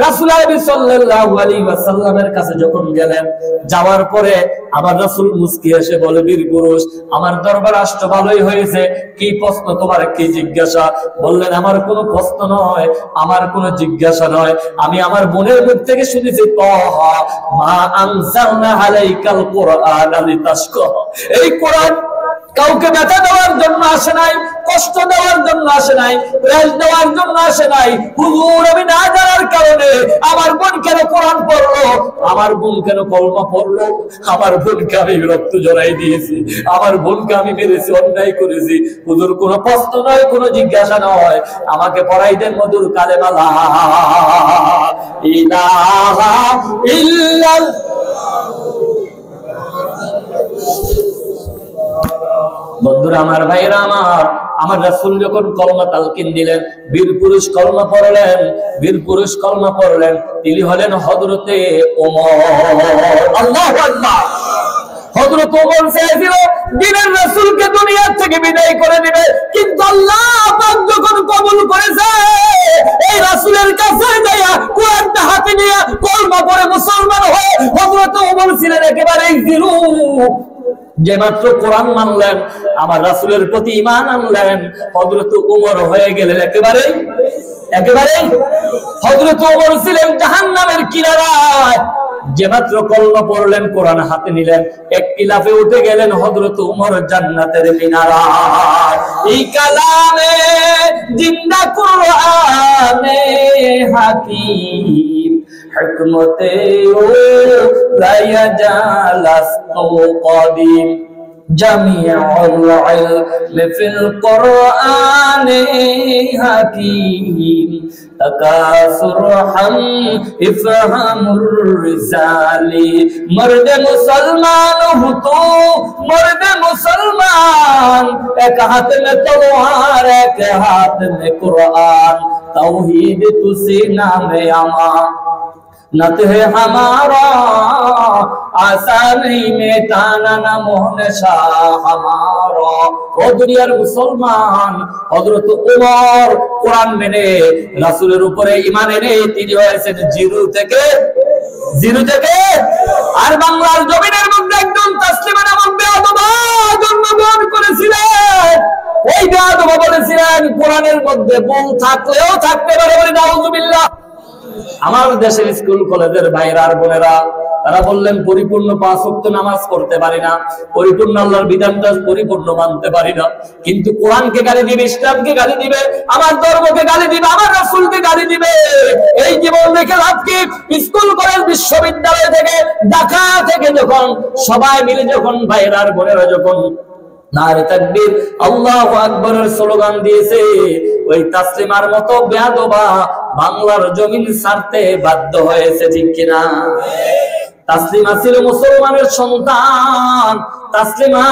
S1: রাসূল আরবি সাল্লাল্লাহু আলাইহি ওয়াসাল্লামের কাছে যখন গেলেন, যাওয়ার পরে আমার রাসূল মুস্কি এসে বলে, বীর পুরুষ, আমার দরবার আসতে ভালোই হয়েছে, কি প্রশ্ন তোমার, কি জিজ্ঞাসা? বললেন, আমার কোনো প্রশ্ন নয়, আমার কোনো জিজ্ঞাসা নয়, আমি আমার বোনের মুখ থেকে শুনেছি, তাহা মা আনজালনা আলাইকাল কুরআন লিতাশকা, এই কোরআন কাউকে ব্যথা দেওয়ার জন্য আসে নাই, কষ্ট দেওয়ার জন্য আসে নাই, ক্লেশ দেওয়ার জন্য আসে নাই। হুজুর, আমি না জানার কারণে আমার বোন কেন কোরআন পড়লো, আমার বোন কেন কলমা পড়লো, আমার বোনকে আমি রক্ত জড়াই দিয়েছি, আমার বোনকে আমি মেরেছি, অন্যায় করেছি। হুজুর, কোনো প্রশ্ন নয়, কোনো জিজ্ঞাসা নয়, আমাকে পড়াই দেন মধুর কালেমা লা ইলাহা ইল্লাল্লাহ। বন্ধুরা আমার, ভাইরা আমার, আমার রাসূল যখন কলমা তালকিন দিলেন, বীর পুরুষ কলমা পড়লেন, বীর পুরুষ কলমা পড়লেন, তিনি হলেন হযরতে ওমর। আল্লাহু আকবার। হযরত ওমর চেয়েছিল দিনের রাসূলকে দুনিয়া থেকে বিদায় করে দিবে, কিন্তু আল্লাহ পাক যখন কবুল করেছে, এই রাসূলের কাছে যায়া কোরআনটা হাতে নিয়ে কলমা পড়ে মুসলমান হয়ে হযরত ওমর ছিলেন একেবারে জিরো। যে মাত্র কোরআন মানলেন, আমার রাসূলের প্রতি ঈমান আনলেন, হযরত ওমর হয়ে গেলেন একেবারে হযরত ওমর ছিলেন জাহান্নামের কিনারায়। যে মাত্র কলমা পড়লেন, কোরআন হাতে নিলেন, একটি লাফে উঠে গেলেন হযরত ওমর জান্নাতের মিনারায়। এই কালামে জিন্দা কোরআনে হাকিম, হিকমতে ও লায়া জালাস্তু কদিম। জামিউল ইলম ফিল কুরআনে হাকিম तकासुर हम इफहामुर रिजाली मर्द मुसलमान हूँ तो मर्द मुसलमान एक हाथ में तलवार एक हाथ में कुरान तौहीद तुझसे नाम अमान नत है हमारा आशा नहीं में ताना न मोहन शाह हमारा ओ दुनियार मुसलमान हजरत उमर कुरान मेने রাসূলের উপরে ঈমান এনে তিনি হয়েছেন জিরো থেকে আর বাংলার জমিনের মধ্যে একজন তাসলিমা নামক বেয়াদবা জন্মগ্রহণ করেছিলেন ওই বেয়াদবা বলেছিলেন কোরআনের মধ্যে ভুল থাকলেও থাকতে পারে বলে নাউজুবিল্লাহ আমার দেশের স্কুল কলেজের ভাইরা আর বোনেরা তারা বললেন পরিপূর্ণ 5 ওয়াক্ত নামাজ পড়তে পারি না, পরিপূর্ণ আল্লাহর বিধানটা পরিপূর্ণ মানতে পারি না, কিন্তু কোরআনকে গালি দিবে, ইসলামকে গালি দিবে, আমার ধর্মকে গালি দিবে, আমার রাসূলকে গালি দিবে। এই জীবন দেখে লাভ কি? স্কুল কলেজ বিশ্ববিদ্যালয় থেকে ঢাকা থেকে যখন সবাই মিলে যখন ভাইরা আর বোনেরা যখন নারে তাকবীর আল্লাহু আকবারের স্লোগান দিয়েছে, ওই তাসলিমার মতো বেয়াদবা বাংলার জমিন ছাড়তে বাধ্য হয়েছে, ঠিক কিনা? তাসলিমা ছিল মুসলমানের সন্তান, তাসলিমা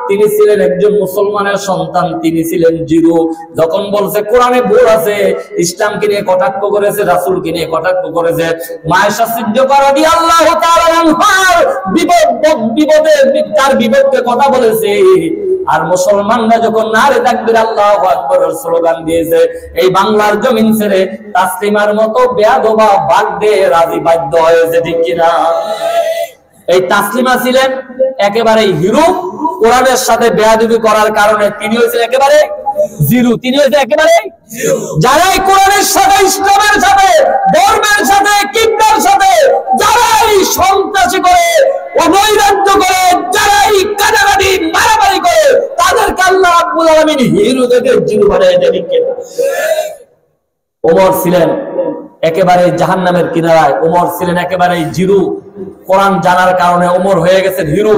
S1: তিনি ছিলেন একজন মুসলমানের সন্তান, তিনি ছিলেন জিরো। যখন বলছে কোরআনে ভুল আছে, ইসলামকে নিয়ে কটাক্ষ করেছে, রাসূলকে নিয়ে কটাক্ষ করেছে, মায়েশা সিদ্দিকা রাদিয়াল্লাহু তাআলা আনহার বিপদে তার বিপক্ষে কথা বলেছে। আর মুসলমানরা যখন নারে তাকবীর আল্লাহু আকবারের স্লোগান দিয়েছে, এই বাংলার জমিন ছেড়ে তাসলিমার মতো বেয়াদবা ভাগতে রাজি বাধ্য হয়েছে, ঠিক কিনা? এই তাসলিমা ছিলেন একেবারে হিরো, কোরআনের সাথে বেয়াদবি করার কারণে তিনি হয়েছেন একেবারে জিরো, তিনি হয়েছেন একেবারে জিরো। যারাই কোরআনের সাথে, ইসলামের সাথে, ধর্মের সাথে, কিবলার সাথে যারাই সন্ত্রাসী করে, অনৈরাজ্য করে, যারাই কাটাকাটি মারামারি করে, তাদেরকে আল্লাহ রাব্বুল আলামিন হিরো থেকে জিরো বানিয়ে দেন। ওমর ছিলেন একেবারে জাহান্নামের কিনারায়, ওমর ছিলেন একেবারে জিরো। কোরআন জানার কারণে ওমর হয়ে গেছেন হিরো।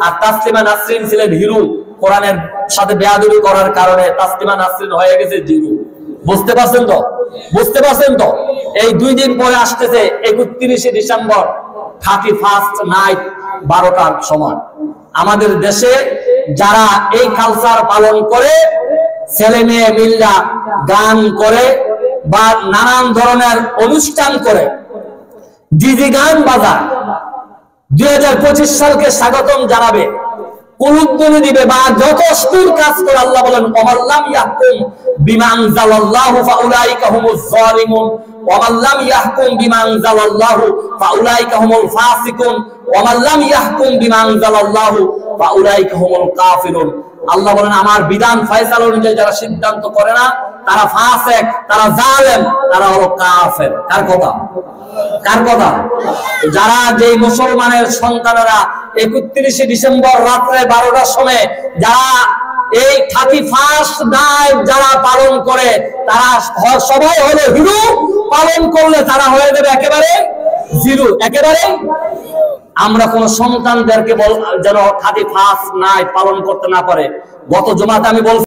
S1: আর তাসলিমা নাসরিন ছিলেন হিরো, কোরআনের সাথে বেয়াদবি করার কারণে তাসলিমা নাসরিন হয়ে গেছে জিরো। বুঝতে পারছেন তো? বুঝতে পারছেন তো? এই 2 দিন পরে আসতেছে 31শে ডিসেম্বর, 31st নাইট 12টার সময় আমাদের দেশে যারা এই কালচার পালন করে, ছেলে মেয়ে মিল্লা গান করে বা নানান ধরনের অনুষ্ঠান করে, ডিজে গান বাজায়, 2025 সালকে স্বাগতম জানাবে, কুলুদ্দুনি দিবে বা যত অশ্লীল কাজ করে, আল্লাহ বলেন ওয়াল্লাম ইয়াহকুম বিমা আনজালাল্লাহু ফাউলাইকা হুমুজ যালিমুন ওয়াল্লাম ইয়াহকুম বিমা আনজালাল্লাহু ফাউলাইকা হুমুল ফাসিকুন ওয়াল্লাম ইয়াহকুম বিমা আনজালাল্লাহু ফাউলাইকা হুমুল কাফিরুন। আল্লাহ বলেন আমার বিধান ফয়সালা অনুযায়ী যারা সিদ্ধান্ত করে না, তারা ফাসিক, তারা জালেম, তারা হলো কাফের। কার কথা? কার কথা? যারা যে মুসলমানের সন্তানেরা 31শে ডিসেম্বর রাত্রে 12টার সময় যারা এই 31st নাইট যারা পালন করে, তারা সবাই হলো হিরো, পালন করলে তারা হয়ে যাবে একেবারে জিরো, একেবারে। আমরা কোন সন্তানদেরকে যেন 31st নাইট পালন করতে না পারে। গত জুমাতে আমি বলছি